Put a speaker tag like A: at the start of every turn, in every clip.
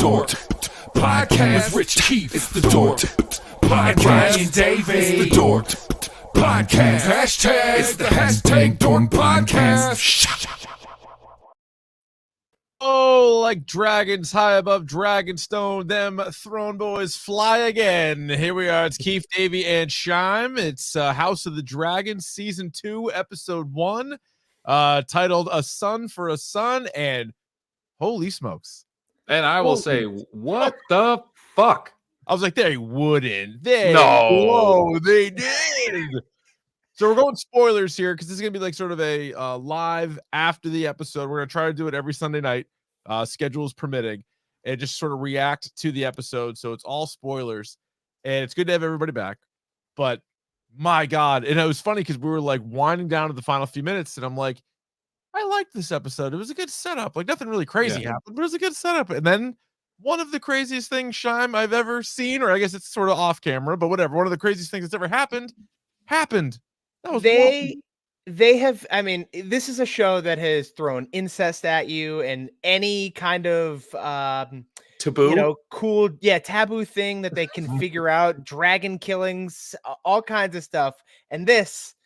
A: DORK podcast with Rich Keefe. It's the DORK podcast. And Davey. It's the DORK podcast. Hashtag. It's the hashtag DORK podcast.
B: Oh, like dragons high above Dragonstone, them Thrones Boyz fly again. Here we are. It's Keefe, Davey, and Scheim. It's House of the Dragon, Season 2, Episode 1, titled A Son for a Son, and holy smokes.
C: And I will say, what the fuck?
B: I was like, they wouldn't.
C: No.
B: They did. So we're going spoilers here because this is going to be like sort of a live after the episode. We're going to try to do it every Sunday night, schedules permitting, and just sort of react to the episode. So it's all spoilers, and it's good to have everybody back. But my God, and it was funny because we were like winding down to the final few minutes, and I'm like, I liked this episode. It was a good setup. Like nothing really crazy happened, but it was a good setup. And then one of the craziest things, Scheim, I've ever seen, or I guess it's sort of off camera, but whatever. One of the craziest things that's ever happened. That was
D: they have, I mean, this is a show that has thrown incest at you and any kind of
C: Taboo,
D: cool taboo thing that they can figure out, dragon killings, all kinds of stuff. And this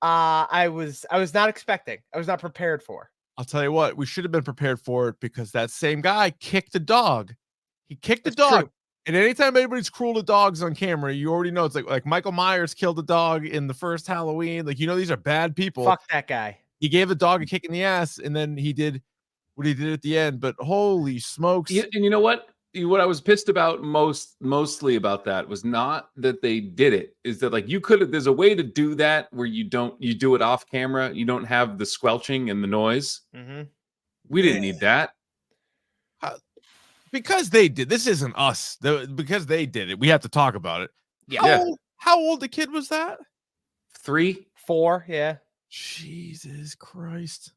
D: I was not expecting. I was not prepared for.
B: I'll tell you what, we should have been prepared for it because that same guy kicked a dog. He kicked a dog. True. And anytime anybody's cruel to dogs on camera, you already know it's like Michael Myers killed a dog in the first Halloween. Like, these are bad people.
D: Fuck that guy.
B: He gave a dog a kick in the ass, and then he did what he did at the end. But holy smokes.
C: And you know what? What I was pissed about mostly about that was not that they did it, is that like there's a way to do that where you do it off camera. You don't have the squelching and the noise.
D: Mm-hmm.
C: We didn't need that.
B: Because they did. This isn't us. Because they did it. We have to talk about it.
D: Yeah.
B: How old the kid was that?
C: 3,
D: 4. Yeah.
B: Jesus Christ.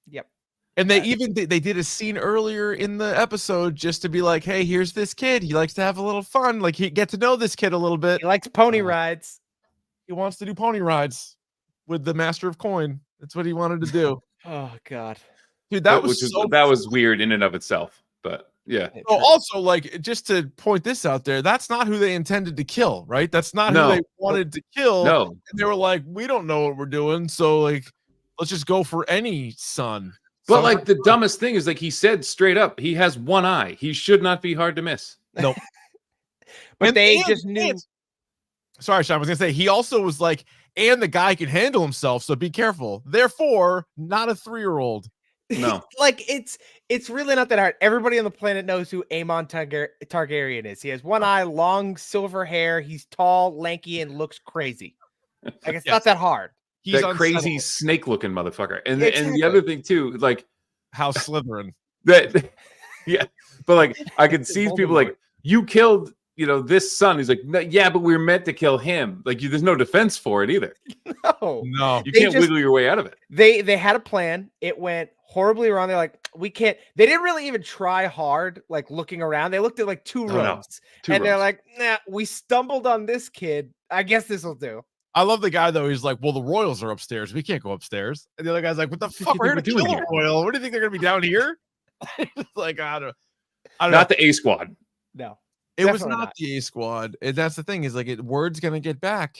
D: Yep.
B: And they did a scene earlier in the episode just to be like, hey, here's this kid. He likes to have a little fun. Like, he get to know this kid a little bit.
D: He likes pony rides.
B: He wants to do pony rides with the Master of Coin. That's what he wanted to do.
D: Oh God.
B: Dude, that was
C: weird in and of itself. But yeah.
B: Oh, also, like, just to point this out there, that's not who they intended to kill, right? That's not who they wanted to kill.
C: No.
B: And they were like, we don't know what we're doing, so like, let's just go for any son.
C: But like the dumbest thing is, like, he said straight up, he has one eye. He should not be hard to miss.
B: Nope.
D: But they just knew.
B: Sorry, Sean, I was gonna say he also was like, and the guy can handle himself, so be careful. Therefore, not a 3-year-old.
C: No.
D: Like, it's really not that hard. Everybody on the planet knows who Aemon Targaryen is. He has one eye, long silver hair. He's tall, lanky, and looks crazy. Like, it's not that hard.
C: He's that crazy snake-looking motherfucker. And the other thing too, like
B: House Slytherin.
C: But like I could see people like, you killed, this son. He's like, no, yeah, but we were meant to kill him. Like, there's no defense for it either.
D: No,
C: you can't wiggle your way out of it.
D: They had a plan. It went horribly wrong. They're like, we can't. They didn't really even try hard, like looking around. They looked at like 2 rooms, they're like, nah, we stumbled on this kid. I guess this will do.
B: I love the guy though. He's like, well, the royals are upstairs. We can't go upstairs. And the other guy's like, what the fuck? We're here to kill a royal. What do you think they're gonna be down here? Like, I don't know.
C: Not the A squad.
D: No,
B: it was not the A squad. And that's the thing is like, word's gonna get back.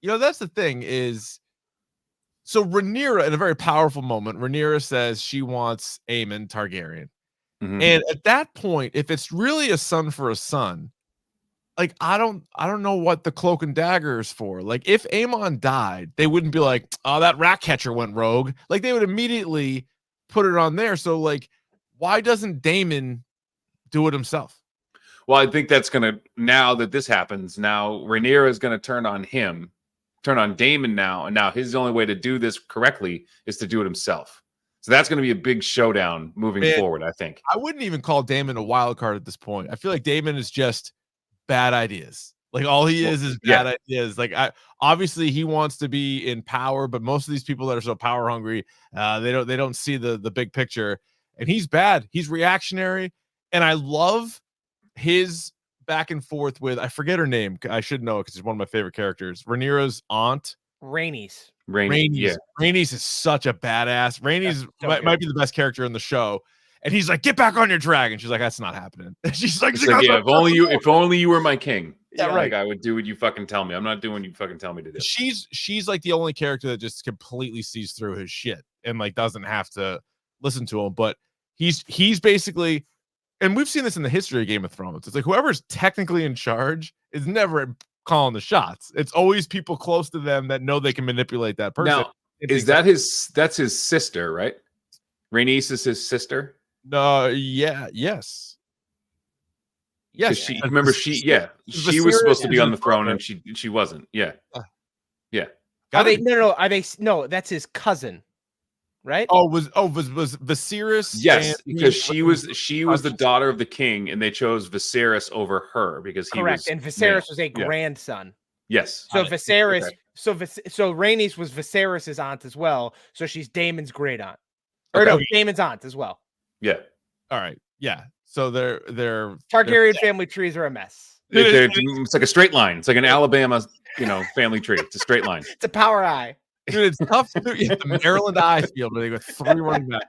B: That's the thing is. So Rhaenyra, in a very powerful moment, Rhaenyra says she wants Aemon Targaryen. Mm-hmm. And at that point, if it's really a son for a son, like, I don't know what the cloak and dagger is for. Like, if Aemon died, they wouldn't be like, oh, that rat catcher went rogue. Like, they would immediately put it on there. So, like, why doesn't Daemon do it himself?
C: Well, I think that's now that this happens, now Rhaenyra is going to turn on Daemon now. And now his only way to do this correctly is to do it himself. So that's going to be a big showdown moving forward, I think.
B: I wouldn't even call Daemon a wild card at this point. I feel like Daemon is just bad ideas. Like, all he is bad ideas. Like, obviously he wants to be in power, but most of these people that are so power hungry, they don't see the big picture. And he's bad. He's reactionary. And I love his back and forth with, I forget her name. I should know because she's one of my favorite characters. Rhaenyra's aunt.
D: Rhaenys.
C: Rhaenys
B: is such a badass. Rhaenys might be the best character in the show. And he's like, get back on your dragon. She's like, that's not happening. She's like,
C: yeah, if only you were my king.
B: Yeah, right.
C: Like I would do what you fucking tell me. I'm not doing what you fucking tell me to do.
B: She's like the only character that just completely sees through his shit and like doesn't have to listen to him. But he's basically, and we've seen this in the history of Game of Thrones. It's like whoever's technically in charge is never calling the shots. It's always people close to them that know they can manipulate that person.
C: Now, that's his sister, right? Rhaenys is his sister.
B: Yes.
C: She was supposed to be on the throne and she wasn't. Yeah.
D: Are they no, that's his cousin, right?
B: Was Viserys?
C: Yes, because she was the daughter of the king, and they chose Viserys over her because he was
D: and Viserys was a grandson.
C: Yes.
D: So Viserys, so Rhaenys was Viserys's aunt as well. So she's Daemon's great aunt. Or no, Daemon's aunt as well.
C: Yeah.
B: All right. Yeah. So they're
D: Targaryen family trees are a mess.
C: It's like a straight line. It's like an Alabama, family tree. It's a straight line.
D: It's a power eye.
B: Dude, it's tough to do. Yeah, the Maryland eye field where they go 3 running back.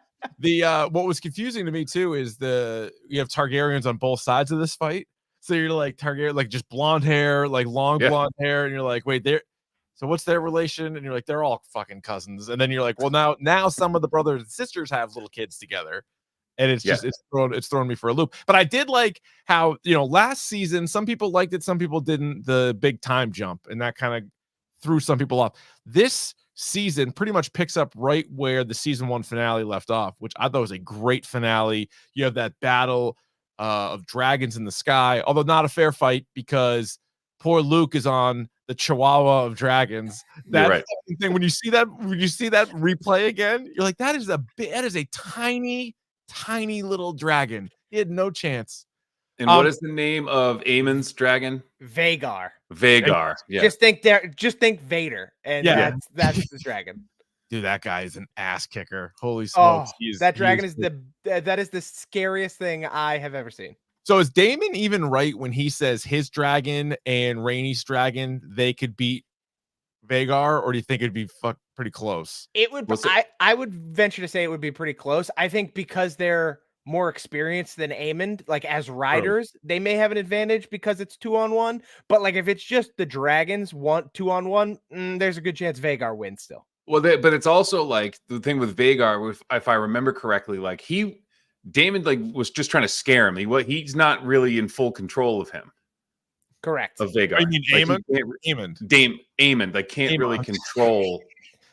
B: What was confusing to me too is you have Targaryens on both sides of this fight. So you're like Targaryen, like just blonde hair, like long blonde hair, and you're like, wait, so what's their relation? And you're like, they're all fucking cousins. And then you're like, well, now some of the brothers and sisters have little kids together. And it's just it's thrown me for a loop. But I did like how, last season, some people liked it, some people didn't, the big time jump, and that kind of threw some people off. This season pretty much picks up right where the season 1 finale left off, which I thought was a great finale. You have that battle of dragons in the sky, although not a fair fight because poor Luke is on the Chihuahua of dragons. That thing, when you see that replay again, you're like, that is a tiny little dragon. He had no chance.
C: And what is the name of Aemon's dragon?
D: Vagar.
C: Yeah.
D: Just think Vader, and that's the dragon.
B: Dude, that guy is an ass kicker. Holy smokes!
D: That dragon is the scariest thing I have ever seen.
B: So is Daemon even right when he says his dragon and Rhaenys' dragon they could beat Vagar, or do you think it'd be pretty close?
D: It would. I would venture to say it would be pretty close. I think because they're more experienced than Aemon, like as riders, they may have an advantage because it's 2-on-1. But like if it's just the dragons 2-on-1, there's a good chance Vagar wins still.
C: Well, but it's also like the thing with Vagar, if I remember correctly, like Daemon like was just trying to scare him. He's not really in full control of him.
D: Correct.
C: Of Vagar.
B: You mean Aemon?
C: Aemon like can't really control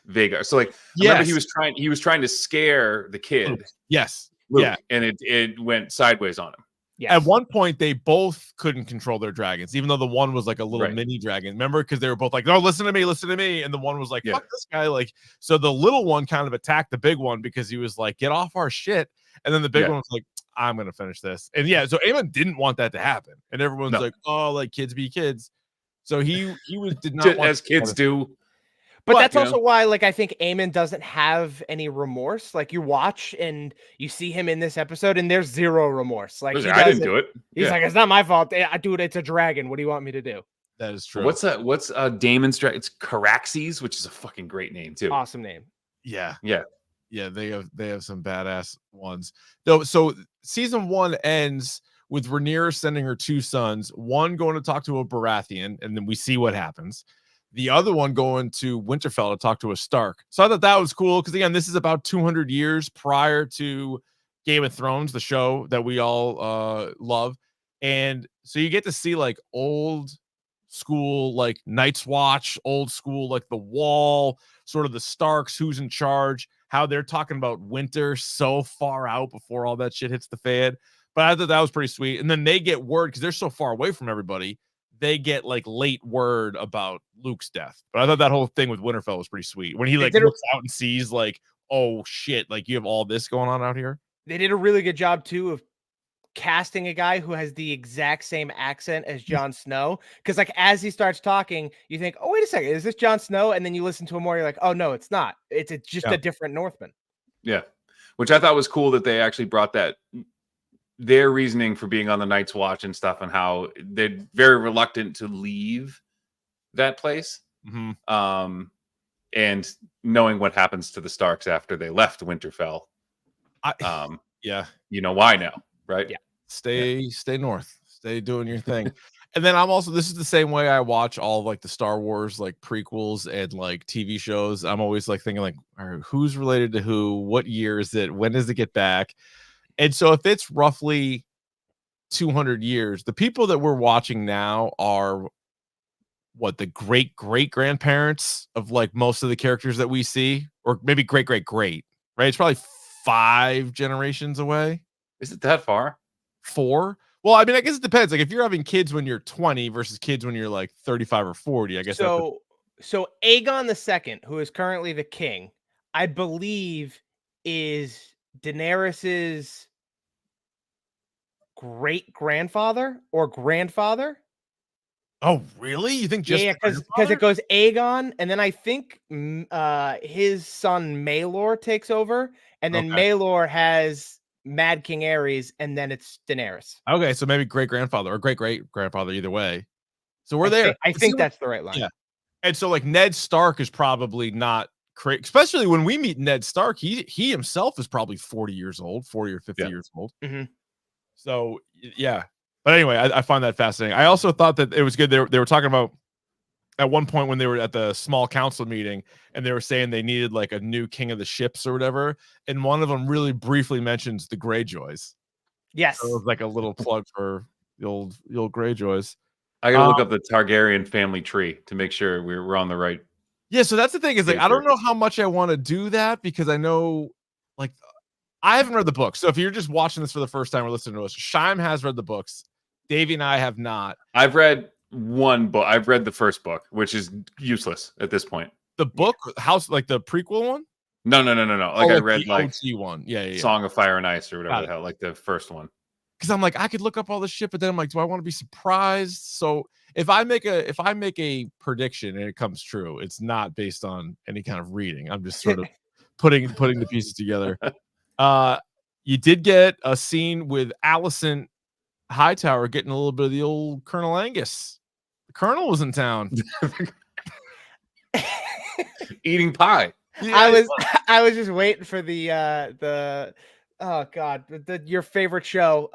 C: Vagar. So like remember he was trying to scare the kid.
B: Yes.
C: Luke,
B: yeah.
C: And it went sideways on him.
D: Yes.
B: At one point, they both couldn't control their dragons, even though the one was like a little mini dragon. Remember? Because they were both like, no, listen to me. And the one was like, fuck this guy. Like, so the little one kind of attacked the big one because he was like, get off our shit. And then the big one was like, I'm going to finish this. And so Aemon didn't want that to happen. And everyone's like, oh, like kids be kids. So he did not want
C: as kids do.
D: But that's also why, like, I think Aemon doesn't have any remorse. Like, you watch and you see him in this episode, and there's zero remorse. Like,
C: I didn't do it.
D: He's like, it's not my fault. I do it. It's a dragon. What do you want me to do?
B: That is true.
C: What's Daemon's dragon? It's Caraxes, which is a fucking great name too.
D: Awesome name.
B: Yeah. They have some badass ones. So season 1 ends with Rhaenyra sending her 2 sons. One going to talk to a Baratheon, and then we see what happens. The other one going to Winterfell to talk to a Stark. So I thought that was cool because, again, this is about 200 years prior to Game of Thrones, the show that we all love. And so you get to see like old school, like Night's Watch, old school, like the Wall, sort of the Starks, who's in charge, how they're talking about winter so far out before all that shit hits the fan. But I thought that was pretty sweet. And then they get word because they're so far away from everybody. They get like late word about Luke's death. But I thought that whole thing with Winterfell was pretty sweet. When he like looks out and sees like, oh shit, like you have all this going on out here.
D: They did a really good job too of casting a guy who has the exact same accent as Jon Snow. Because like as he starts talking, you think, oh, wait a second, is this Jon Snow? And then you listen to him more, you're like, oh no, it's not. It's just a different Northman.
C: Yeah. Which I thought was cool that they actually brought that their reasoning for being on the Night's Watch and stuff, and how they're very reluctant to leave that place.
B: Mm-hmm.
C: And knowing what happens to the Starks after they left Winterfell.
B: Yeah.
C: You know why now, right?
D: Yeah.
B: Stay north. Stay doing your thing. And then I'm also, this is the same way I watch all like the Star Wars like prequels and like TV shows. I'm always like thinking like, all right, who's related to who? What year is it? When does it get back? And so if it's roughly 200 years, the people that we're watching now are what, the great grandparents of like most of the characters that we see, or maybe great, right? It's probably 5 generations away.
C: Is it that far?
B: 4? Well, I mean, I guess it depends. Like if you're having kids when you're 20 versus kids when you're like 35 or 40, I guess.
D: So Aegon II, who is currently the king, I believe is Daenerys's great grandfather or grandfather.
B: Oh, really? You think just
D: because it goes Aegon, and then I think his son Maelor takes over, and then Maelor has Mad King Aerys, and then it's Daenerys.
B: Okay, so maybe great grandfather or great grandfather, either way. So we're there.
D: I think that's the right line.
B: Yeah. And so like Ned Stark is probably not crazy, especially when we meet Ned Stark. He himself is probably 40 years old, 40 or 50 years old.
D: Mm-hmm.
B: So yeah. But anyway, I find that fascinating. I also thought that it was good. They were talking about at one point when they were at the small council meeting, and they were saying they needed like a new king of the ships or whatever. And one of them really briefly mentions the Greyjoys.
D: Yes.
B: So it was like a little plug for the old Greyjoys.
C: I gotta look up the Targaryen family tree to make sure we're on the right.
B: Yeah, so that's the thing is like I don't know how much I want to do that, because I know like I haven't read the book. So if you're just watching this for the first time or listening to us, Scheim has read the books. Davey and I have not.
C: I've read one book. I've read the first book, which is useless at this point.
B: The book, House, like the prequel one?
C: No. Like I read like
B: OG one. Yeah.
C: Song of Fire and Ice or whatever the hell, like the first one.
B: Because I'm like, I could look up all this shit, but then I'm like, do I want to be surprised? So if I make a prediction and it comes true, it's not based on any kind of reading. I'm just sort of putting the pieces together. You did get a scene with Alicent Hightower getting a little bit of the old Colonel Angus. The Colonel was in town
C: eating pie.
D: Yeah. I was just waiting for the oh god, your favorite show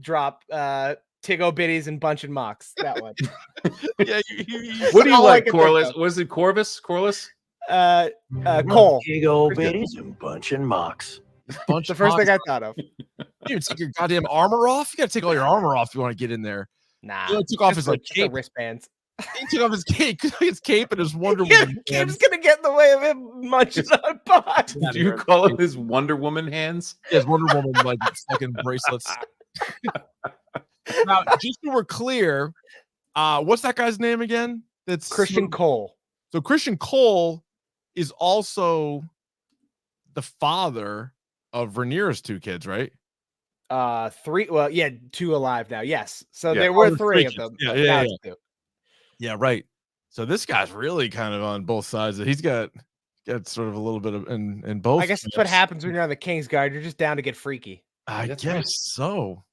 D: drop Tiggo Biddies and Bunch and Mocks. That one.
B: Yeah,
C: what do you like, Corliss? Was it Corvus? Cole.
E: Tiggo Biddies and Bunch and Mocks.
D: The first thing I thought of.
B: You take your goddamn armor off. You gotta take all your armor off if you want to get in there.
D: Nah,
B: he took off his like cape,
D: wristbands.
B: He took off his cape and his Wonder
D: Yeah,
B: Woman.
D: Cape's gonna get in the way of him munching on pot.
C: Do you call him his Wonder Woman hands?
B: Yes, Wonder Woman like fucking bracelets. Now, just so we're clear, what's that guy's name again? That's
D: Christian Cole.
B: So Christian Cole is also the father of Rhaenyra's 2 kids, right?
D: 3. Well, yeah, 2 alive now. Yes. So there were 3 of them.
B: Yeah, right. So this guy's really kind of on both sides. He's got sort of a little bit of in both.
D: I guess that's what happens when you're on the King's Guard. You're just down to get freaky.
B: I guess so.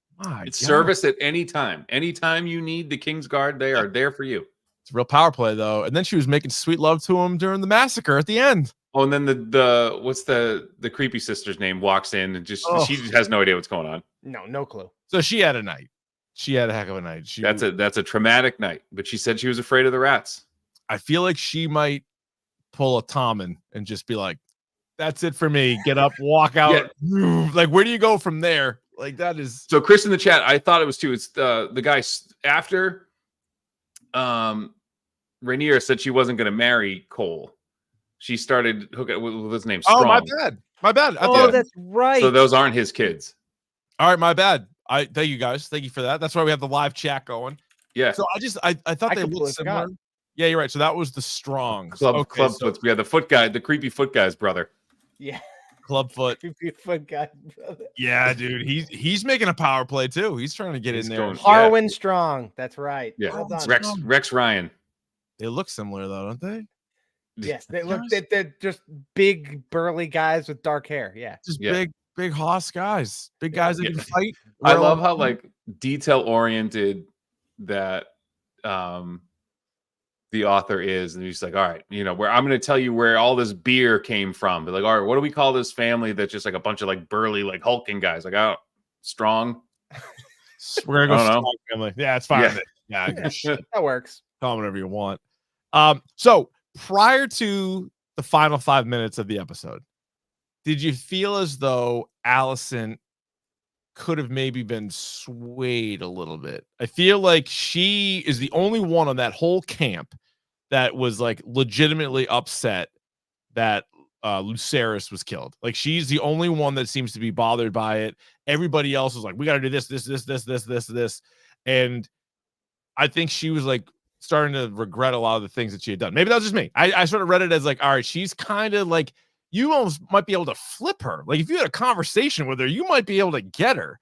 C: It's service at any time. Anytime you need the King's Guard, they are there for you.
B: It's a real power play, though. And then she was making sweet love to him during the massacre at the end.
C: Oh, and then the what's the creepy sister's name walks in and she just has no idea what's going on.
D: No clue.
B: So she had a night. She had a heck of a night.
C: That's a traumatic night. But she said she was afraid of the rats.
B: I feel like she might pull a Tommen and just be like, "That's it for me. Get up, walk out." Yeah. Like, where do you go from there? Like, that is
C: so. Chris in the chat, I thought it was too. It's the guy after Rhaenyra said she wasn't going to marry Cole. She started hooking with his name. Strong.
B: Oh, my bad.
D: That's right.
C: So those aren't his kids.
B: All right, my bad. Thank you guys. Thank you for that. That's why we have the live chat going.
C: Yeah.
B: So I thought they looked similar. Yeah, you're right. So that was the Strong
C: Clubfoot. We had the foot guy, the creepy foot guy's brother.
D: Yeah.
B: Clubfoot.
D: Creepy foot guy brother.
B: Yeah, dude. He's making a power play too. He's trying to get in there.
D: Harwin Strong. That's right.
C: Yeah. Rex Ryan.
B: They look similar though, don't they?
D: Yes, they look. They're just big, burly guys with dark hair. Yeah,
B: just big hoss guys, big guys that can fight.
C: I love how like detail oriented that the author is, and he's like, all right, where I'm going to tell you where all this beer came from. But like, all right, what do we call this family that's just like a bunch of like burly, like hulking guys? Like, oh, strong.
B: We're gonna go strong family. Yeah, it's fine.
C: Yeah.
B: Yeah,
D: that works.
B: Call them whatever you want. So prior to the final 5 minutes of the episode, did you feel as though Allison could have maybe been swayed a little bit? I feel like she is the only one on that whole camp that was like legitimately upset that Lucerys was killed. Like, she's the only one that seems to be bothered by it. Everybody else was like, we got to do this. And I think she was like starting to regret a lot of the things that she had done. Maybe that was just me. I sort of read it as like, all right, she's kind of like, you almost might be able to flip her. Like, if you had a conversation with her, you might be able to get her.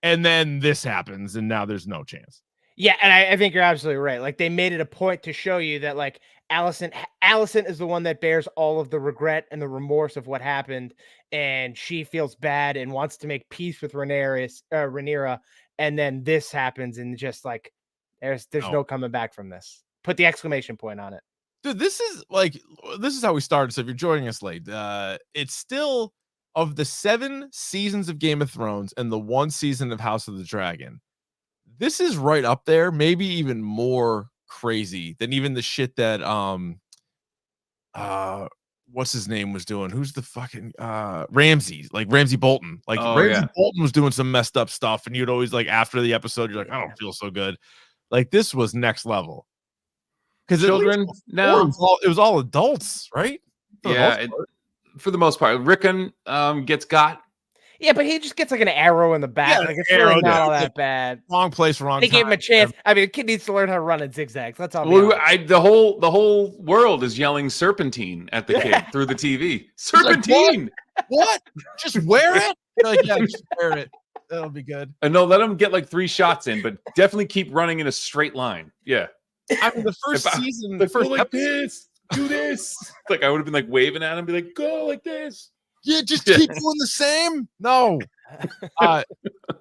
B: And then this happens, and now there's no chance.
D: Yeah, and I think you're absolutely right. Like, they made it a point to show you that, like, Allison is the one that bears all of the regret and the remorse of what happened, and she feels bad and wants to make peace with Rhaenyra, and then this happens, and just like there's no coming back from this. Put the exclamation point on it.
B: Dude, this is how we started. So if you're joining us late, it's still, of the 7 seasons of Game of Thrones and the 1 season of House of the Dragon, this is right up there, maybe even more crazy than even the shit that what's his name was doing. Who's the fucking Ramsay Bolton. Like, Ramsay Bolton was doing some messed up stuff, and you'd always, like, after the episode, you're like, I don't feel so good. Like, this was next level. Because
C: children, no,
B: it was all adults, right?
C: For the most part. Rickon gets got.
D: Yeah, but he just gets like an arrow in the back.
B: Yeah,
D: like, it's really not all that bad.
B: Wrong place, wrong time.
D: They gave him a chance. I mean, a kid needs to learn how to run in zigzags. That's all.
C: The whole world is yelling serpentine at the kid through the TV. Serpentine.
B: Like, what? Just wear it? Like, yeah, just wear it. That'll be good.
C: And no, let him get like 3 shots in, but definitely keep running in a straight line. Yeah.
B: I mean, the first season, the first
C: like this, do this. Like, I would have been like waving at him, be like, go like this.
B: Yeah, just keep doing the same. No.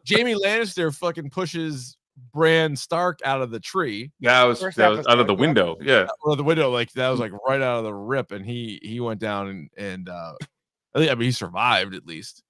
B: Jamie Lannister fucking pushes Bran Stark out of the tree.
C: That was out of the window. Yeah.
B: Out of the window. Like, that was like right out of the rip. And he went down and I mean, he survived at least.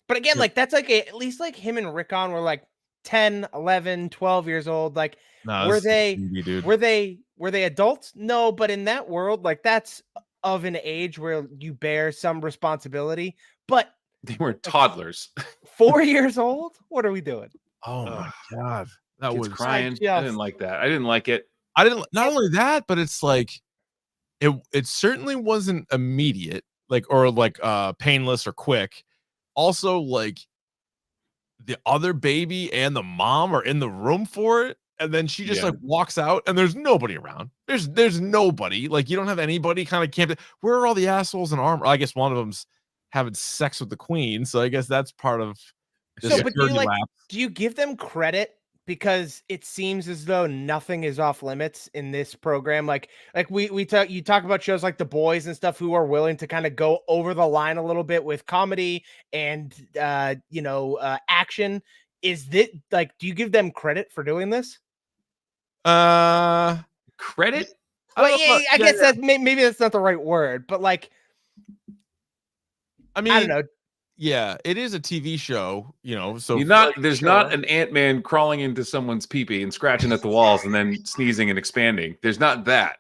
D: But again, like, that's like at least like him and Rickon were like 10, 11, 12 years old. Like, were they adults? No, but in that world, like, that's of an age where you bear some responsibility. But
C: they were toddlers.
D: 4 years old? What are we doing?
B: Oh my god. That was
C: crying. I didn't like that. I didn't like it.
B: Not only that, but it's like it certainly wasn't immediate, like, or like painless or quick. Also, like, the other baby and the mom are in the room for it, and then she just like walks out, and there's nobody around. There's nobody. Like, you don't have anybody kind of camped. Where are all the assholes in armor? I guess one of them's having sex with the queen, so I guess that's part of the security lap.
D: Do you give them credit? Because it seems as though nothing is off limits in this program. Like you talk about shows like The Boys and stuff, who are willing to kind of go over the line a little bit with comedy and action. Is this like, do you give them credit for doing this?
C: Credit?
D: Well, I guess that's maybe that's not the right word, but like,
B: I mean,
D: I don't know.
B: Yeah, it is a TV show, so
C: there's not an Ant-Man crawling into someone's pee-pee and scratching at the walls and then sneezing and expanding. There's not that.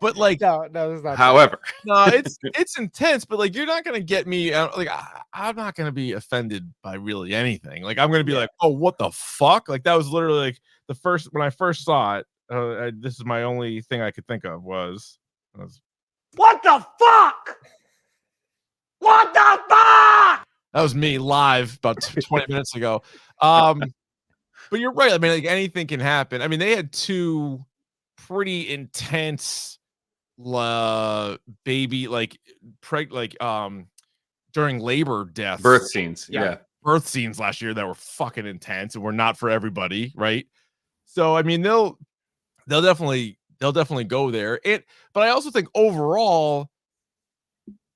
B: But like,
D: no, there's not.
C: However,
B: no, it's intense, but like, you're not going to get me like, I'm not going to be offended by really anything. Like, I'm going to be like, oh, what the fuck? Like, that was literally like when I first saw it, this is my only thing I could think of was
D: what the fuck? What the fuck?
B: That was me live about 20 minutes ago. But you're right. I mean, like, anything can happen. I mean, they had 2 pretty intense baby, during labor deaths.
C: Birth scenes. Yeah.
B: Birth scenes last year that were fucking intense and were not for everybody, right? So, I mean, they'll definitely go there. But I also think overall,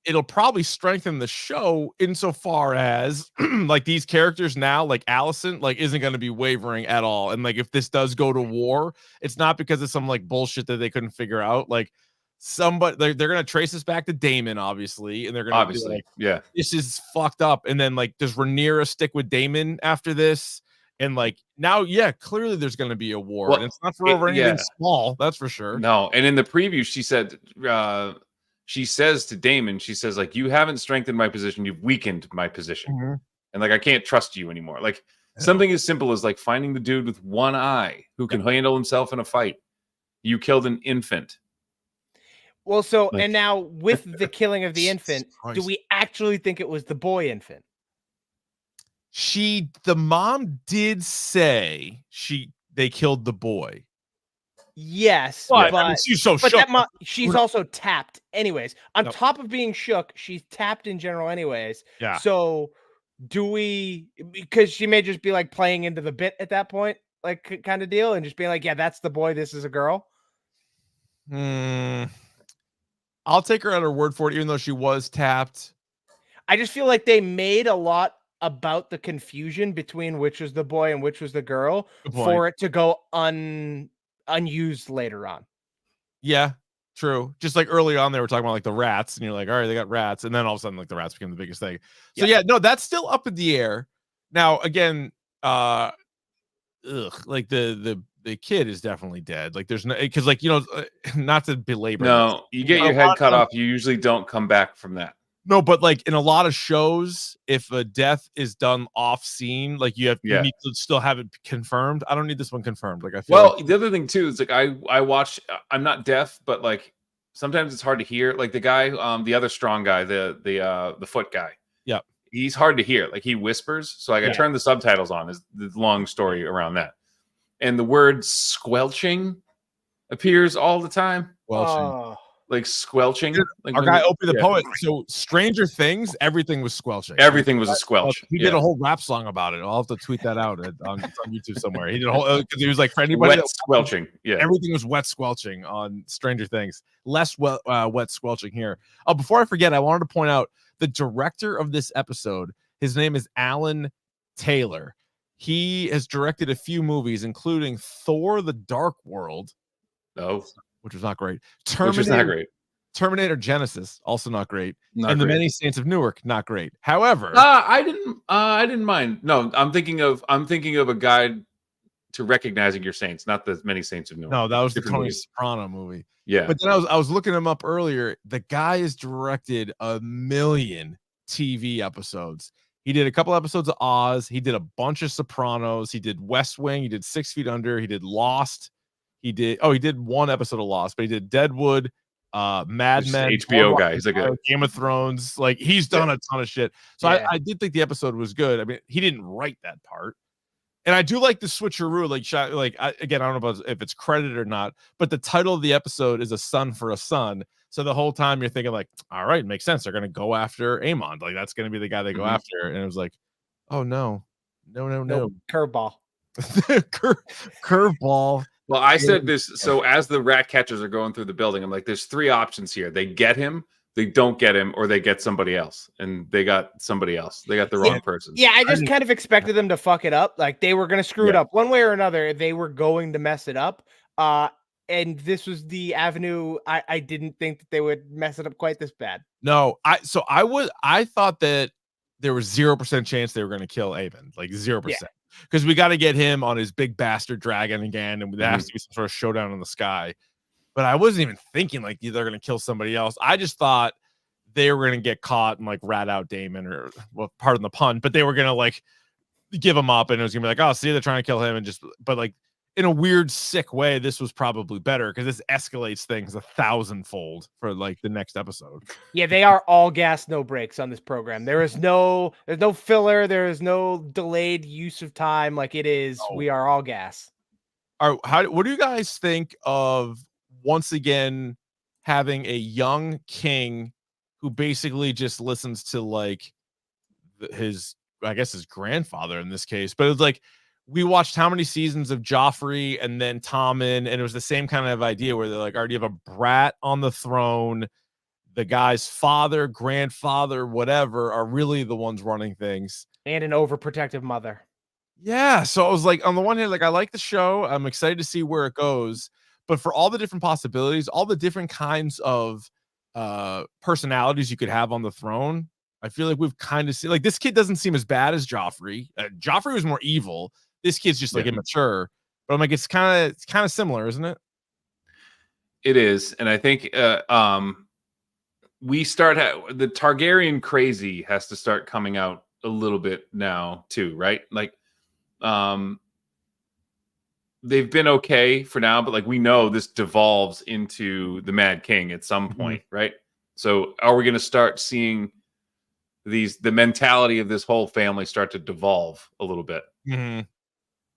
B: it'll probably strengthen the show insofar as like these characters now, like Allison, like isn't going to be wavering at all. And like if this does go to war, it's not because of some like bullshit that they couldn't figure out. Like somebody they're going to trace this back to Damon, obviously, and they're going to be like,
C: yeah,
B: this is fucked up. And then like, does Rhaenyra stick with Damon after this? And like now, yeah, clearly there's going to be a war, and it's not for over anything small, that's for sure.
C: No, and in the preview, she said, she says to Damon, she says like, you haven't strengthened my position, you've weakened my position, and like I can't trust you anymore. Like something as simple as like finding the dude with one eye who can handle himself in a fight. You killed an infant.
D: Well, so and now with the killing of the infant, do we actually think it was the boy infant?
B: The mom did say they killed the boy.
D: Yes,
B: but I mean, she's so shook.
D: She's also tapped anyways. On top of being shook, she's tapped in general anyways.
B: Yeah.
D: So do we, because she may just be like playing into the bit at that point, like kind of deal, and just being like, yeah, that's the boy, this is a girl.
B: I'll take her at her word for it, even though she was tapped.
D: I just feel like they made a lot about the confusion between which was the boy and which was the girl for it to go unused later on.
B: Yeah, true. Just like early on, they were talking about like the rats, and you're like, all right, they got rats, and then all of a sudden, like the rats became the biggest thing. So yeah, no, that's still up in the air. Now again, like the kid is definitely dead. Like there's no, because like, you know, not to belabor.
C: No, you get your head cut off, you usually don't come back from that.
B: No, but like in a lot of shows, if a death is done off scene, like you need to still have it confirmed. I don't need this one confirmed. Like I feel
C: the other thing too is like I watch. I'm not deaf, but like sometimes it's hard to hear. Like the guy, the other strong guy, the foot guy.
B: Yeah,
C: he's hard to hear. Like he whispers. So like I turn the subtitles on. Is the long story around that, and the word squelching appears all the time. Like squelching. Like
B: our guy Opie the Poet. So Stranger Things, everything was squelching.
C: Everything was a squelch.
B: He did a whole rap song about it. I'll have to tweet that out on YouTube somewhere. He did a whole, because he was like, for anybody
C: wet squelching. Yeah,
B: everything was wet squelching on Stranger Things. Less wet squelching here. Oh, before I forget, I wanted to point out the director of this episode. His name is Alan Taylor. He has directed a few movies, including Thor: The Dark World. Which was not great. Terminator Genesis, also not great. The Many Saints of Newark, not great. However,
C: I didn't mind. No, I'm thinking of a guide to recognizing your saints, not the Many Saints of Newark.
B: No, that was the Tony Soprano movie.
C: Yeah.
B: But then I was looking him up earlier. The guy has directed 1 million TV episodes. He did a couple episodes of Oz. He did a bunch of Sopranos. He did West Wing. He did 6 Feet Under. He did Lost. He did one episode of Lost, but he did Deadwood, Mad Men,
C: HBO guy. He's like
B: Game of Thrones. Like he's done a ton of shit. So I did think the episode was good. I mean, he didn't write that part, and I do like the switcheroo. Again, I don't know if it's credited or not, but the title of the episode is "A Son for a Son." So the whole time you're thinking like, all right, makes sense. They're gonna go after Aemon. Like that's gonna be the guy they go after. And it was like, oh no,
D: curveball,
B: curveball.
C: Well, I said this. So as the rat catchers are going through the building, I'm like, there's 3 options here. They get him, they don't get him, or they get somebody else. And they got somebody else. They got the wrong person.
D: Yeah, I just kind of expected them to fuck it up. Like they were going to screw it up one way or another. They were going to mess it up. And this was the avenue. I didn't think that they would mess it up quite this bad.
B: No, I thought that there was 0% chance they were going to kill Aemon, like 0%. Because we got to get him on his big bastard dragon again, and there has to be some sort of showdown in the sky. But I wasn't even thinking like they're going to kill somebody else. I just thought they were going to get caught and like rat out Damon, or well, pardon the pun, but they were going to like give him up, and it was going to be like, oh, see, they're trying to kill him, and just, but like in a weird, sick way, this was probably better because this escalates things 1,000-fold for like the next episode.
D: Yeah, they are all gas, no breaks on this program. There's no filler. There is no delayed use of time. Like it is, we are all gas.
B: All right, what do you guys think of once again having a young king who basically just listens to like his grandfather in this case, but it's like, we watched how many seasons of Joffrey and then Tommen, and it was the same kind of idea where they're like, all right, you have a brat on the throne. the guy's father, grandfather, whatever, are really the ones running things.
D: And an overprotective mother.
B: Yeah. So I was like, on the one hand, like, I like the show. I'm excited to see where it goes. But for all the different possibilities, all the different kinds of personalities you could have on the throne, I feel like we've kind of seen, like, this kid doesn't seem as bad as Joffrey. Joffrey was more evil. This kid's just like immature. But I'm like, it's kind of similar, isn't it?
C: It is, and I think we start the Targaryen crazy has to start coming out a little bit now too, right? Like, they've been okay for now, but like, we know this devolves into the Mad King at some point, right? So are we going to start seeing the mentality of this whole family start to devolve a little bit?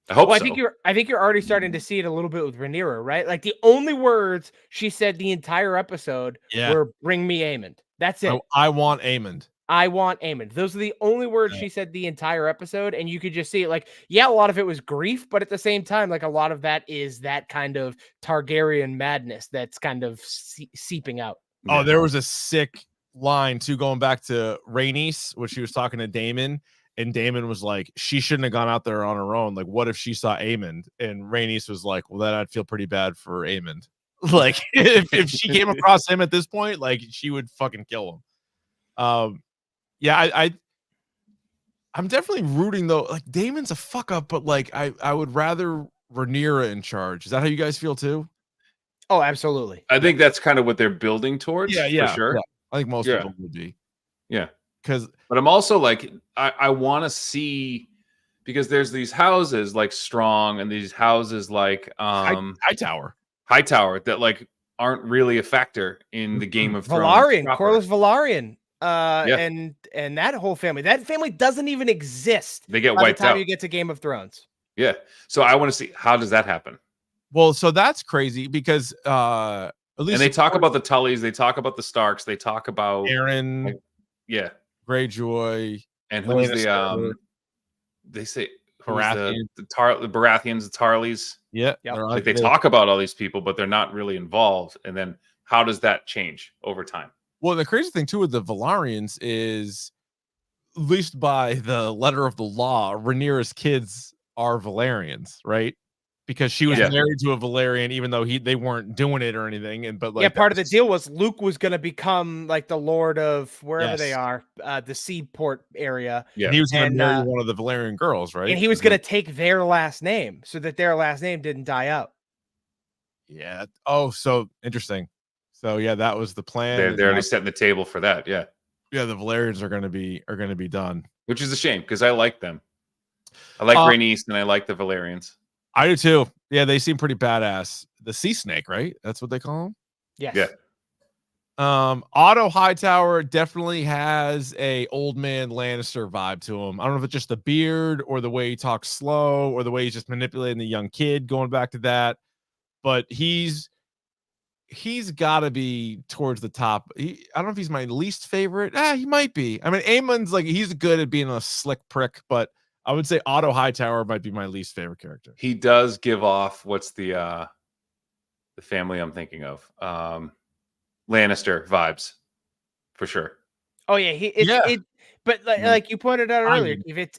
C: I hope so.
D: I think you're already starting to see it a little bit with Rhaenyra, right? Like, the only words she said the entire episode were "Bring me Aemond." That's it.
B: I want Aemond.
D: I want Aemond. Those are the only words she said the entire episode, and you could just see it. Like, yeah, a lot of it was grief, but at the same time, like, a lot of that is that kind of Targaryen madness that's kind of seeping out.
B: Oh, there was a sick line too, going back to Rhaenys, when she was talking to Daemon. And Daemon was like, she shouldn't have gone out there on her own. Like, what if she saw Aemond? And Rhaenys was like, well, then I'd feel pretty bad for Aemond. Like, if she came across him at this point, like, she would fucking kill him. Yeah, I'm definitely rooting, though. Like, Daemon's a fuck up, but like, I would rather Rhaenyra in charge. Is that how you guys feel too?
D: Oh, absolutely.
C: I think that's kind of what they're building towards.
B: Yeah,
C: for sure.
B: Yeah. I think most people would be.
C: Yeah.
B: But
C: I'm also like, I want to see, because there's these houses like Strong and these houses like
B: Hightower
C: that like aren't really a factor in the Game of Thrones.
D: Corlys Velaryon, and that whole family. That family doesn't even exist.
C: They get
D: by
C: wiped
D: the time
C: out.
D: You get to Game of Thrones.
C: Yeah. So I want to see, how does that happen?
B: Well, so that's crazy because at least,
C: and they talk about the Tullys, they talk about the Starks, they talk about
B: Aaron,
C: like,
B: Greyjoy,
C: and who's the they say
B: Baratheon.
C: the Baratheons, the Tarleys.
B: Yeah.
C: Like, they talk about all these people, but they're not really involved. And then how does that change over time?
B: Well, the crazy thing too with the Velaryons is, at least by the letter of the law, Rhaenyra's kids are Velaryons, right? Because she was married to a Velaryon, even though they weren't doing it or anything. But like,
D: part of the deal was Luke was going to become like the Lord of wherever they are, the seaport area.
B: Yeah, and he was going to marry one of the Velaryon girls, right?
D: And he was going to take their last name so that their last name didn't die out.
B: Yeah. Oh, so interesting. So yeah, that was the plan.
C: They're already setting the table for that. Yeah.
B: Yeah, the Velaryons are going to be done,
C: which is a shame because I like them. I like Rhaenys and I like the Velaryons.
B: I do too. Yeah, they seem pretty badass. The sea snake, right? That's what they call them.
D: Yes.
C: Yeah.
B: Otto Hightower definitely has a old man Lannister vibe to him. I don't know if it's just the beard or the way he talks slow or the way he's just manipulating the young kid, going back to that. But he's got to be towards the top. I don't know if he's my least favorite. He might be. I mean, Aemon's like, he's good at being a slick prick, but I would say Otto Hightower might be my least favorite character.
C: He does give off what's the family I'm thinking of, Lannister vibes, for sure.
D: Oh yeah, but like you pointed out earlier,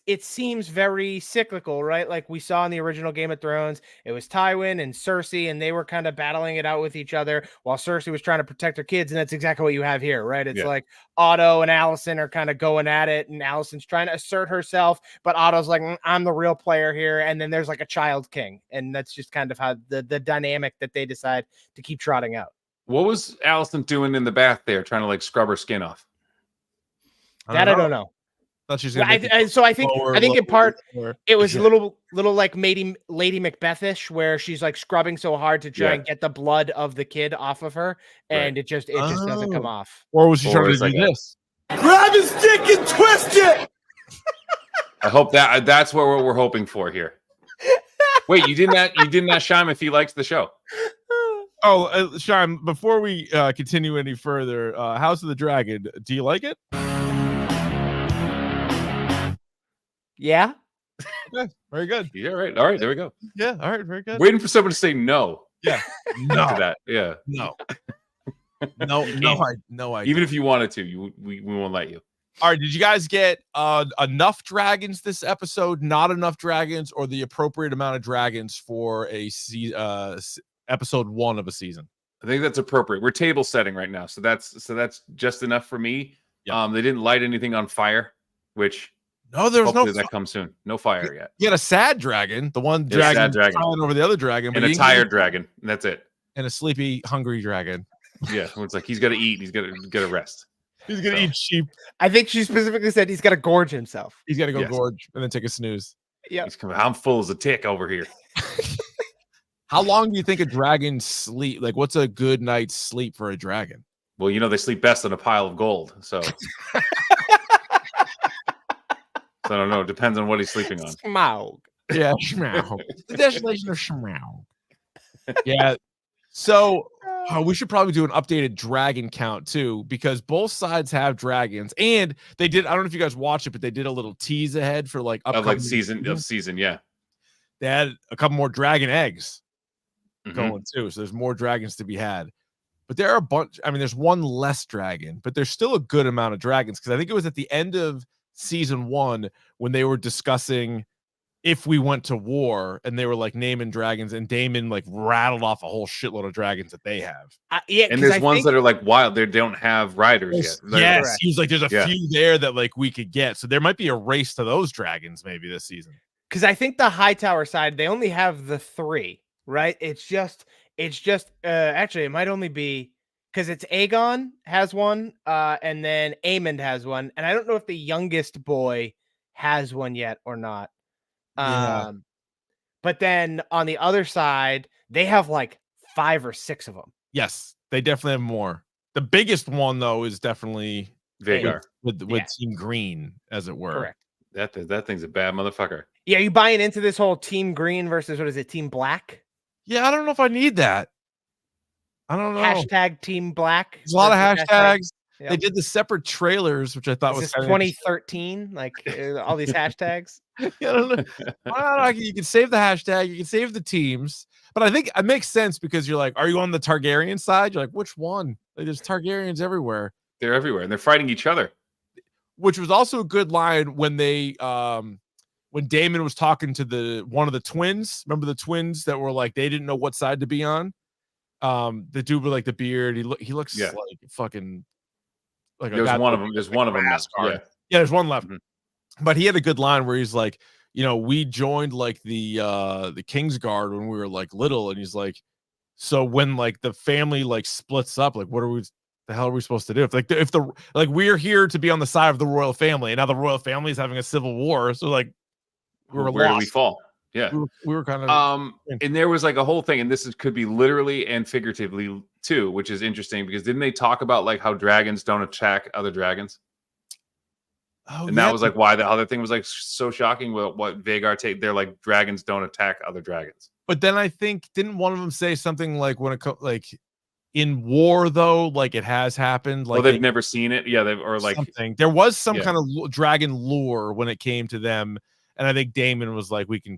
D: it seems very cyclical, right? Like we saw in the original Game of Thrones, it was Tywin and Cersei, and they were kind of battling it out with each other while Cersei was trying to protect her kids, and that's exactly what you have here, right? It's like Otto and Alicent are kind of going at it, and Alicent's trying to assert herself, but Otto's like, I'm the real player here, and then there's like a child king, and that's just kind of how the dynamic that they decide to keep trotting out.
C: What was Alicent doing in the bath there, trying to like scrub her skin off?
D: I don't know.
B: So
D: I think in part it was a little like Lady Macbethish, where she's like scrubbing so hard to try and get the blood of the kid off of her, and it just doesn't come off.
B: Or was she trying to do this?
A: Grab his dick and twist it.
C: I hope that's what we're hoping for here. Wait, you didn't ask Scheim if he likes the show.
B: Oh, Scheim, before we continue any further, House of the Dragon, do you like it?
D: Yeah.
B: Okay, very good.
C: Yeah, right. All right, there we go.
B: Yeah, all right, very good.
C: Waiting for someone to say no.
B: Yeah, no.
C: To that. Yeah,
B: no. No idea.
C: Even if you wanted to, we won't let you.
B: All right, did you guys get enough dragons this episode? Not enough dragons, or the appropriate amount of dragons for a episode 1 of a season?
C: I think that's appropriate. We're table setting right now, so that's just enough for me. Yep. They didn't light anything on fire, which
B: there was
C: that comes soon. No fire yet.
B: You had a sad dragon, the one dragon flying over the other dragon,
C: and a tired dragon. And that's it.
B: And a sleepy, hungry dragon.
C: Yeah, it's like he's got to eat. He's got to get a rest.
B: He's gonna eat sheep.
D: I think she specifically said he's got to gorge himself.
B: He's got to go gorge and then take a snooze.
D: Yeah,
C: I'm full as a tick over here.
B: How long do you think a dragon sleep? Like, what's a good night's sleep for a dragon?
C: Well, they sleep best on a pile of gold. So, I don't know. It depends on what he's sleeping on.
D: Smaug.
B: Yeah, Smaug. The desolation of Smaug. Yeah. So we should probably do an updated dragon count too, because both sides have dragons, and they did. I don't know if you guys watched it, but they did a little tease ahead for like upcoming
C: season. Yeah,
B: they had a couple more dragon eggs going too, so there's more dragons to be had. But there are a bunch. I mean, there's one less dragon, but there's still a good amount of dragons, because I think it was at the end of season 1 when they were discussing if we went to war, and they were like naming dragons, and Damon like rattled off a whole shitload of dragons that they have.
D: Yeah,
C: and there's ones that are like wild. They don't have riders yet.
B: Yes, he was like, there's a few there that like we could get. So there might be a race to those dragons maybe this season.
D: Because I think the Hightower side, they only have the 3, right? It's just actually it might only be because it's Aegon has one, and then Aemond has one, and I don't know if the youngest boy has one yet or not.
B: Yeah.
D: But then on the other side, they have like 5 or 6 of them.
B: Yes, they definitely have more. The biggest one though is definitely
C: Vhagar
B: with Team Green, as it were.
D: Correct.
C: That thing's a bad motherfucker.
D: Yeah, you buying into this whole Team Green versus what is it, Team Black?
B: Yeah, I don't know if I need that. I don't know.
D: Hashtag Team Black.
B: There's a lot of hashtags.
D: Yep.
B: They did the separate trailers, which I thought was
D: 2013, like all these hashtags.
B: I don't know. You can save the hashtag, you can save the teams, but I think it makes sense because you're like, are you on the Targaryen side? You're like, which one? Like, there's Targaryens everywhere.
C: They're everywhere, and they're fighting each other.
B: Which was also a good line when they, when Daemon was talking to one of the twins. Remember the twins that were like they didn't know what side to be on. The dude with like the beard. He looks like fucking. Like
C: there's one of them. There's one of them.
B: Yeah, there's one left. But he had a good line where he's like, we joined like the Kingsguard when we were like little, and he's like, so when like the family like splits up, like the hell are we supposed to do? If we're here to be on the side of the royal family, and now the royal family is having a civil war, so like
C: where do we fall? Yeah,
B: we were kind of
C: and there was like a whole thing, and this could be literally and figuratively too, which is interesting because didn't they talk about like how dragons don't attack other dragons? Oh, and that was like why the other thing was like so shocking. What Vhagar they're like dragons don't attack other dragons.
B: But then I think didn't one of them say something like when it like in war though, like it has happened. Like
C: they've never seen it. Yeah, or like
B: something. There was some kind of dragon lore when it came to them. And I think Damon was like, we can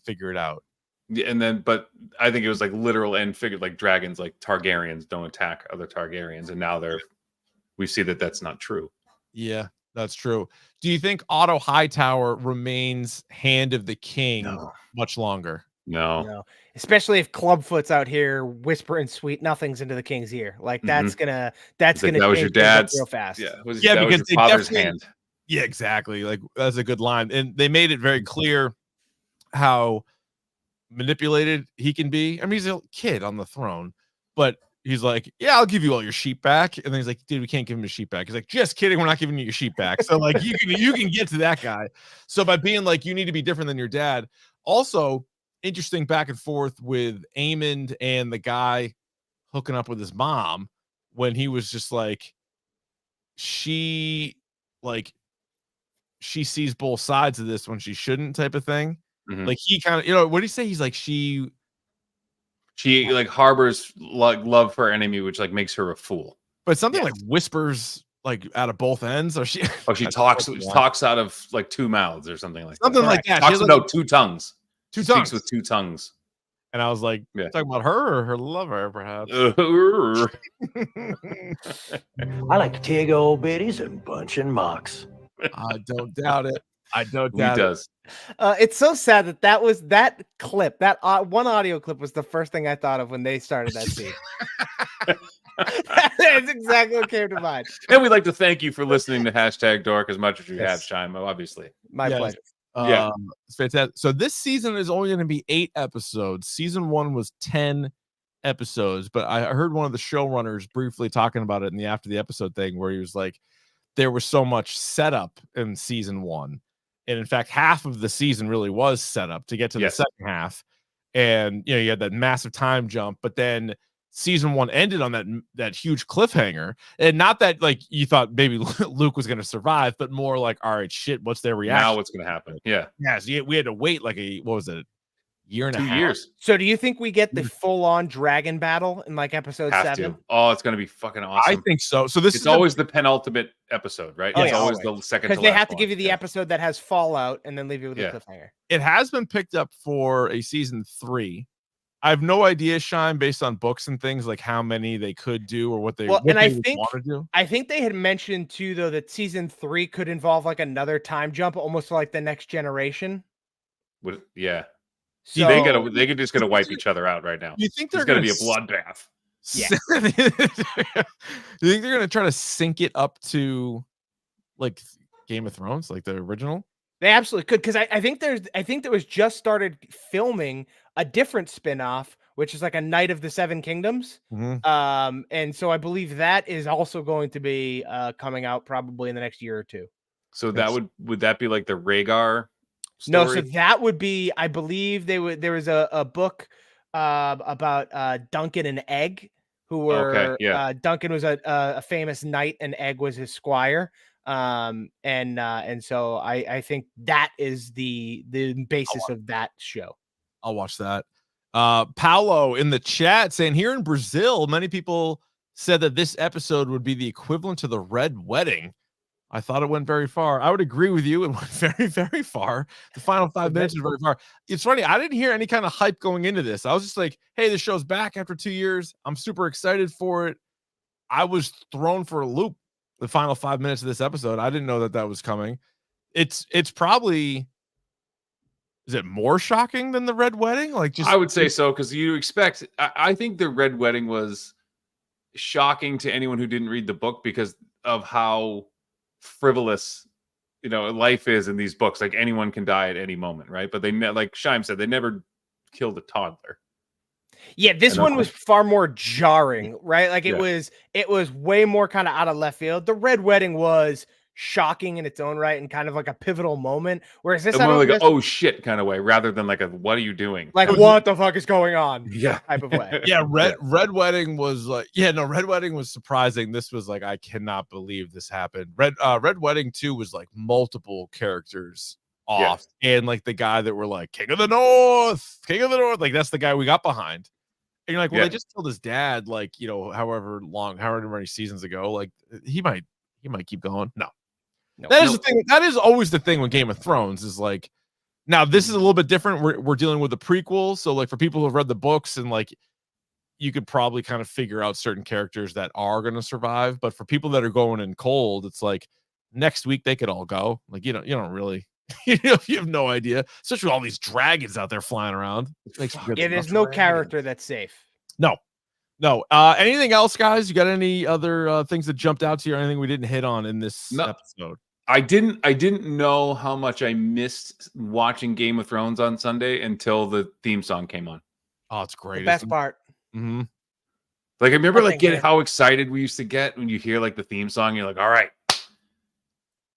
B: figure it out.
C: Yeah, and then, but I think it was like literal and figured like dragons, like Targaryens don't attack other Targaryens. And now we see that that's not true.
B: Yeah, that's true. Do you think Otto Hightower remains Hand of the King much longer?
C: No.
D: Especially if Clubfoot's out here whispering sweet nothings into the king's ear. Like that's gonna that
C: was your dad's
D: real fast.
C: Yeah,
B: because
C: that was your father's hand.
B: Yeah, exactly. Like that's a good line. And they made it very clear how manipulated he can be. I mean, he's a kid on the throne, but he's like, yeah, I'll give you all your sheep back. And then he's like, dude, we can't give him his sheep back. He's like, just kidding. We're not giving you your sheep back. So like you can get to that guy. So by being like, you need to be different than your dad. Also interesting back and forth with Aemond and the guy hooking up with his mom when he was just like, she sees both sides of this when she shouldn't type of thing. Like he kind of, what did he say? He's like, she
C: like harbors like love for her enemy, which like makes her a fool.
B: But something like whispers like out of both ends, or she
C: talks out of like 2 mouths or something like
B: that. Like that.
C: Talks about 2 tongues.
B: Speaks
C: with 2 tongues.
B: And I was like, talking about her or her lover, perhaps.
E: I like to take old biddies and bunch in mocks.
B: I don't doubt it. I don't
C: He
B: doubt
C: does.
D: It's so sad that was that clip. That one audio clip was the first thing I thought of when they started that scene. That's exactly what came to mind.
C: And we'd like to thank you for listening to #Dork as much as you have, Scheim, obviously.
D: My pleasure.
B: It's fantastic. So this season is only going to be 8 episodes. Season 1 was 10 episodes, but I heard one of the showrunners briefly talking about it in the after the episode thing where he was like, there was so much setup in season 1. And in fact, half of the season really was set up to get to the second half. And you had that massive time jump, but then season 1 ended on that huge cliffhanger. And not that like you thought maybe Luke was going to survive, but more like, all right, shit, what's their reaction?
C: Now what's going to happen? Yeah.
B: So we had to wait like what was it? Year and
C: 2
B: a half.
C: years.
D: So do you think we get the full-on dragon battle in like episode 7?
C: Oh, it's going to be fucking awesome.
B: I think so. So this
C: is always the penultimate episode, right?
D: Oh,
C: it's always the second,
D: because they have to give you the episode that has fallout and then leave you with a cliffhanger.
B: It has been picked up for a season 3. I have no idea, Scheim, based on books and things, like how many they could do or what they want to do.
D: I think they had mentioned too, though, that season 3 could involve like another time jump, almost like the Next Generation.
C: So they could just gonna wipe each other out right now.
B: You think
C: there's gonna be a bloodbath?
D: Yeah.
B: You think they're gonna try to sync it up to like Game of Thrones, like the original?
D: They absolutely could, because I think there was just started filming a different spin-off, which is like a Night of the Seven Kingdoms. And so I believe that is also going to be coming out probably in the next year or 2.
C: So that would that be like the Rhaegar story?
D: No, so that would be, I believe there was a book about Duncan and Egg, who were Duncan was a famous knight and Egg was his squire. And so I think that is the basis of that show.
B: I'll watch that. Paulo in the chat saying, here in Brazil, many people said that this episode would be the equivalent to the Red Wedding. I thought it went very far. I would agree with you. It went very, very far. The final 5 minutes was very far. It's funny. I didn't hear any kind of hype going into this. I was just like, hey, the show's back after 2 years. I'm super excited for it. I was thrown for a loop the final 5 minutes of this episode. I didn't know that was coming. It's probably, is it more shocking than the Red Wedding? Like, just
C: I would say so, because you expect. I think the Red Wedding was shocking to anyone who didn't read the book because of how frivolous life is in these books. Like anyone can die at any moment, right? But they like Scheim said, they never killed a toddler.
D: Yeah, this one was far more jarring, right? Like it was way more kind of out of left field. The Red Wedding was shocking in its own right and kind of like a pivotal moment, whereas this
C: more like a oh shit kind of way rather than like a what are you doing,
D: like what the fuck is going on type of way.
B: Red Wedding was like Red Wedding was surprising. This was like, I cannot believe this happened. Red Wedding 2 was like multiple characters off, and like the guy that were like King of the North, like that's the guy we got behind. And you're like, well, they just killed his dad, like however many seasons ago. Like he might keep going. No. That is the thing. That is always the thing with Game of Thrones is like, now this is a little bit different. We're dealing with the prequel. So like for people who have read the books and like, you could probably kind of figure out certain characters that are going to survive. But for people that are going in cold, it's like next week they could all go. Like, you don't really, you have no idea, especially with all these dragons out there flying around.
D: There's no character that's safe.
B: No. Anything else, guys? You got any other things that jumped out to you or anything we didn't hit on in this episode?
C: I didn't know how much I missed watching Game of Thrones on Sunday until the theme song came on.
B: Oh, it's great.
D: The best part.
B: Mm-hmm.
C: Like I remember how excited we used to get when you hear like the theme song. You're like, all right,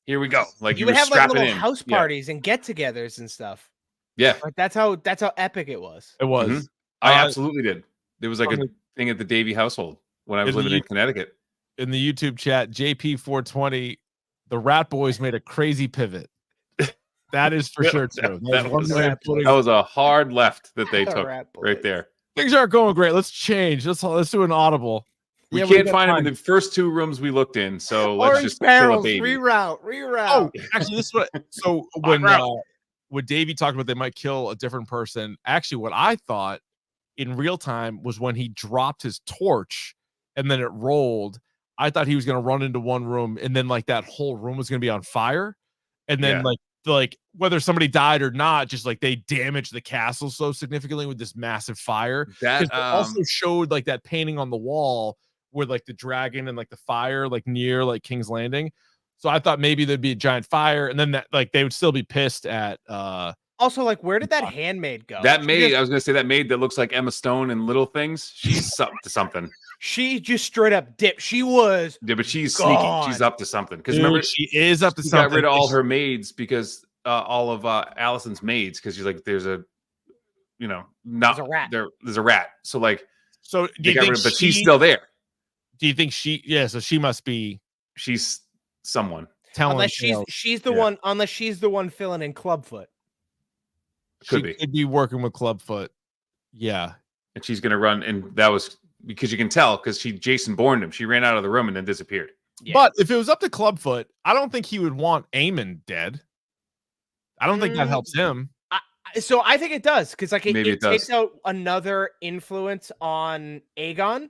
C: here we go. Like
D: you would have like little house parties and get-togethers and stuff.
C: Yeah,
D: like that's how epic it was.
B: It was.
C: Mm-hmm. I absolutely did. There was like a thing at the Davey household when I was living in Connecticut.
B: In the YouTube chat, JP420, the Rat Boys made a crazy pivot. That is for sure true.
C: That was a hard left that they took right there.
B: Things aren't going great. Let's change. Let's do an audible.
C: We can't find them in the first 2 rooms we looked in, so let's just kill a baby.
D: Reroute.
B: Oh, actually, this is what. So when Davey talked about they might kill a different person, actually, what I thought in real time was when he dropped his torch and then it rolled. I thought he was going to run into one room and then like that whole room was going to be on fire. And then like whether somebody died or not, just like they damaged the castle so significantly with this massive fire.
C: That
B: also showed like that painting on the wall with like the dragon and like the fire like near like King's Landing. So I thought maybe there'd be a giant fire and then that like they would still be pissed at
D: also like where did that handmaid go?
C: That maid, I was gonna say that maid that looks like Emma Stone in Little Things. She's up to something.
D: She just straight up dipped. She was
C: but she's
D: gone.
C: sneaky. She's up to something. Because remember,
B: she is up to
C: she
B: something.
C: got rid of all her maids because all of Allison's maids because she's like there's a there's a rat. So like
B: do you think
C: but she's still there.
B: Do you think so she must be
C: she's someone
B: telling
D: unless she's the one filling in Clubfoot.
B: Could be working with Clubfoot. Yeah.
C: And she's gonna run, and that was because you can tell because she Jason Bourned him. She ran out of the room and then disappeared.
B: Yeah. But if it was up to Clubfoot, I don't think he would want Aemon dead. I don't think that helps him.
D: So I think it does because like it
C: does.
D: takes out another influence on Aegon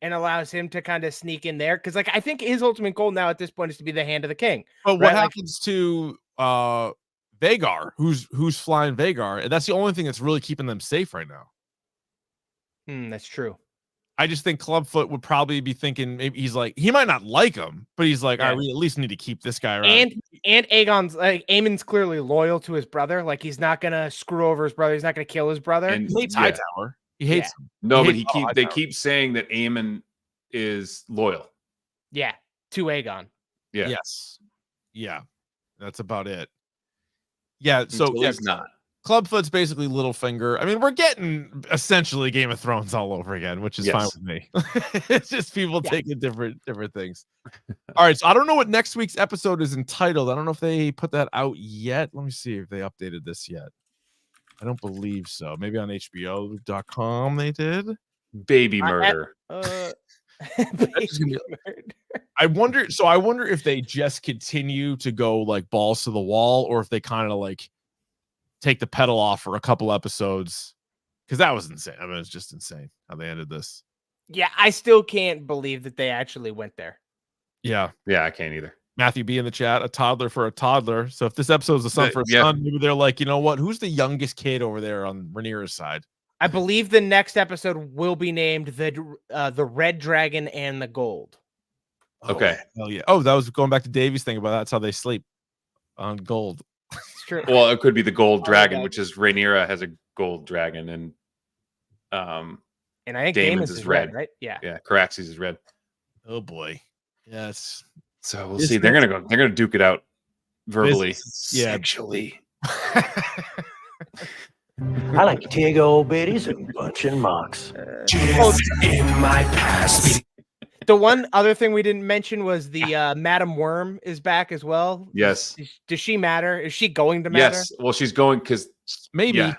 D: and allows him to kind of sneak in there. Because like I think his ultimate goal now at this point is to be the hand of the king.
B: But what happens to Vhagar, who's flying Vhagar? And that's the only thing that's really keeping them safe right now.
D: That's true.
B: I just think Clubfoot would probably be thinking maybe he's like he might not like him, but he's like, all right, we at least need to keep this guy around.
D: And Aegon's like Aemon's clearly loyal to his brother. Like he's not gonna screw over his brother. He's not gonna kill his brother.
B: And he hates Hightower. He hates him.
C: No, but they keep saying that Aemon is loyal.
D: Yeah, to Aegon.
C: Yeah.
B: Yes. Yeah. That's about it. Yeah. So
C: he's not.
B: Clubfoot's basically Littlefinger. I mean, we're getting essentially Game of Thrones all over again, which is fine with me. It's just people taking different things. All right, so I don't know what next week's episode is entitled. I don't know if they put that out yet. Let me see if they updated this yet. I don't believe so. Maybe on HBO.com they did.
C: Baby murder.
B: I wonder if they just continue to go like balls to the wall, or if they kind of like take the pedal off for a couple episodes, because that was insane. I mean, it's just insane how they ended this.
D: Yeah, I still can't believe that they actually went there.
B: Yeah,
C: I can't either.
B: Matthew B in the chat, a toddler for a toddler. So if this episode is a son for a son, maybe they're like, you know what? Who's the youngest kid over there on Rhaenyra's side?
D: I believe the next episode will be named the Red Dragon and the Gold.
C: Okay.
B: Hell yeah. Oh, that was going back to Davey's thing about that's how they sleep on gold.
D: It's true.
C: Well, it could be the Gold Dragon, which is Rhaenyra has a gold dragon, and
D: I think
C: Daemon's is red,
D: right? Yeah.
C: Yeah. Caraxes is red.
B: Oh boy. Yes.
C: So we'll see. They're gonna duke it out verbally.
B: Sexually.
E: I like to take old biddies and bunch in mocks.
A: Just in my past.
D: The one other thing we didn't mention was the Madam Worm is back as well.
C: Yes.
D: Does she matter? Is she going to matter?
C: Yes. Well, she's going because
B: maybe. Yeah.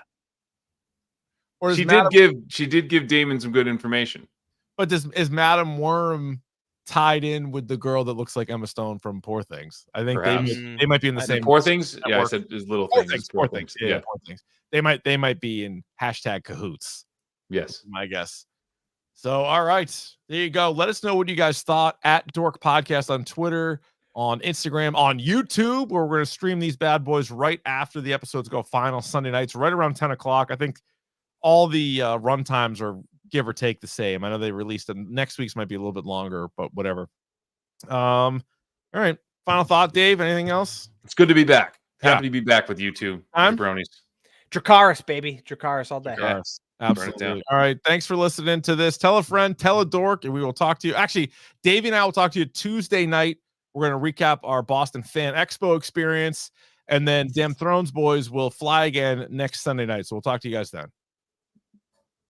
C: Or she did give Daemon some good information.
B: But is Madam Worm tied in with the girl that looks like Emma Stone from Poor Things? I think they might be in the same.
C: Poor Things. Yeah, I said there's Little Things.
B: Poor Things. Yeah, Poor Things. They might be in #cahoots.
C: Yes,
B: my guess. So, all right, there you go. Let us know what you guys thought at Dork Podcast on Twitter, on Instagram, on YouTube, where we're going to stream these bad boys right after the episodes go final Sunday nights, right around 10 o'clock. I think all the run times are give or take the same. I know they released them. Next week's might be a little bit longer, but whatever. All right. Final thought, Dave. Anything else?
C: It's good to be back. Happy to be back with you two, bronies.
D: Dracarys, baby. Dracarys all day.
B: Dracarys. Absolutely. All right. Thanks for listening to this. Tell a friend, tell a dork, and we will talk to you. Actually, Davey and I will talk to you Tuesday night. We're going to recap our Boston Fan Expo experience, and then Dem Thrones Boyz will fly again next Sunday night. So we'll talk to you guys then.